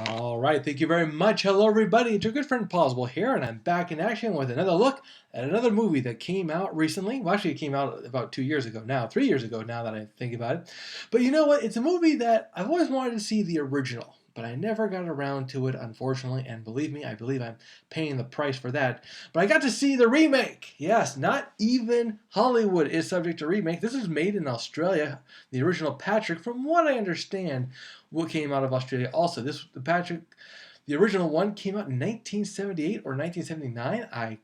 All right, thank you very much. Hello, everybody. It's your good friend Pozzible here, and I'm back in action with another look at another movie that came out recently. Well, actually, it came out about 2 years ago now, 3 years ago now that I think about it. But you know what? It's a movie that I've always wanted to see the original, but I never got around to it, unfortunately. And believe me, I believe I'm paying the price for that. But I got to see the remake. Yes, not even Hollywood is subject to remake. This is made in Australia. The original Patrick, from what I understand, what came out of Australia also. The original one came out in 1978 or 1979. I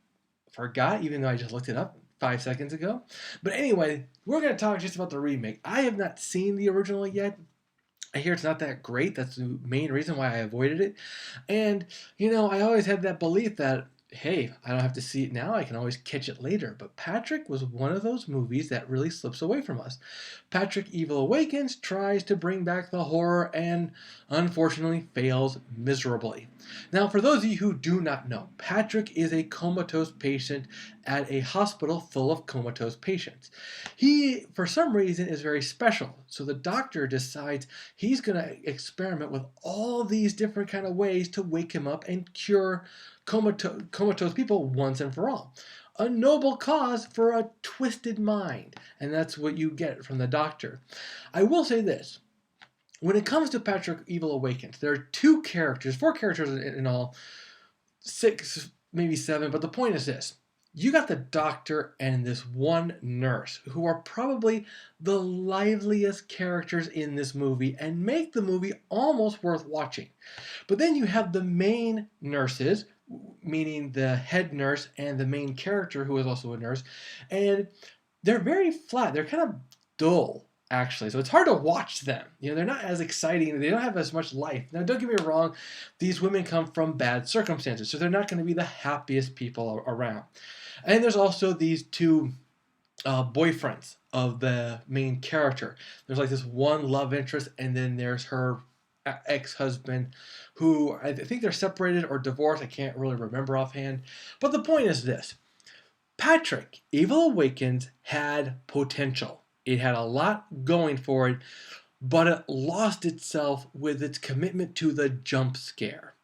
forgot, even though I just looked it up 5 seconds ago. But anyway, we're going to talk just about the remake. I have not seen the original yet. I hear it's not that great. That's the main reason why I avoided it. And, I always had that belief that, hey, I don't have to see it now. I can always catch it later. But Patrick was one of those movies that really slips away from us. Patrick Evil Awakens tries to bring back the horror and unfortunately fails miserably. Now, for those of you who do not know, Patrick is a comatose patient at a hospital full of comatose patients. He, for some reason, is very special. So the doctor decides he's going to experiment with all these different kind of ways to wake him up and cure comatose people once and for all. A noble cause for a twisted mind. And that's what you get from the doctor. I will say this. When it comes to Patrick Evil Awakens, there are four characters in all, 6, maybe 7, but the point is this. You got the doctor and this one nurse who are probably the liveliest characters in this movie and make the movie almost worth watching. But then you have the main nurses, meaning the head nurse and the main character who is also a nurse, and they're very flat. They're kind of dull, actually. So it's hard to watch them. They're not as exciting. They don't have as much life. Now, don't get me wrong. These women come from bad circumstances, so they're not going to be the happiest people around. And there's also these two boyfriends of the main character. There's like this one love interest, and then there's her ex-husband who I think they're separated or divorced. I can't really remember offhand. But the point is this. Patrick, Evil Awakens had potential. It had a lot going for it, but it lost itself with its commitment to the jump scare.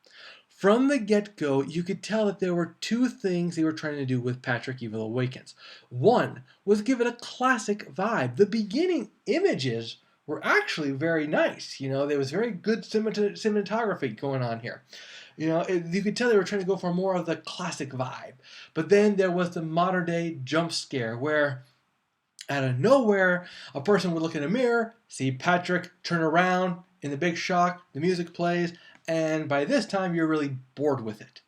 From the get-go, you could tell that there were two things they were trying to do with Patrick Evil Awakens. One was give it a classic vibe. The beginning images were actually very nice. There was very good cinematography going on here. You could tell they were trying to go for more of the classic vibe. But then there was the modern-day jump scare where out of nowhere, a person would look in a mirror, see Patrick turn around in the big shock, the music plays, and by this time you're really bored with it.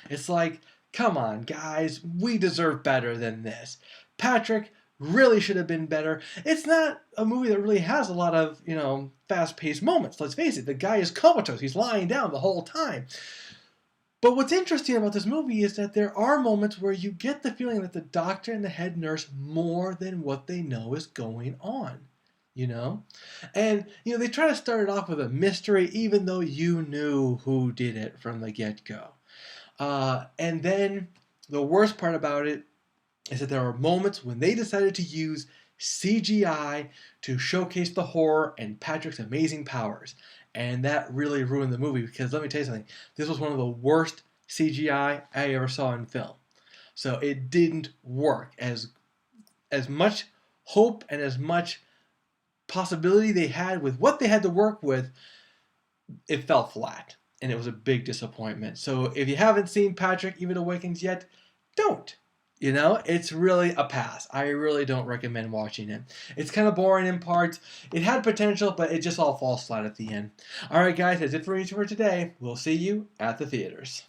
It's like, come on, guys, we deserve better than this. Patrick really should have been better. It's not a movie that really has a lot of, fast-paced moments. Let's face it, the guy is comatose. He's lying down the whole time. But what's interesting about this movie is that there are moments where you get the feeling that the doctor and the head nurse more than what they know is going on. And, they try to start it off with a mystery, even though you knew who did it from the get-go. And then the worst part about it is that there are moments when they decided to use CGI to showcase the horror and Patrick's amazing powers. And that really ruined the movie because let me tell you something. This was one of the worst CGI I ever saw in film. So it didn't work. As much hope and as much possibility they had with what they had to work with, it fell flat. And it was a big disappointment. So if you haven't seen Patrick Evil Awakens yet, don't. It's really a pass. I really don't recommend watching it. It's kind of boring in parts. It had potential, but it just all falls flat at the end. All right, guys, that's it for me for today. We'll see you at the theaters.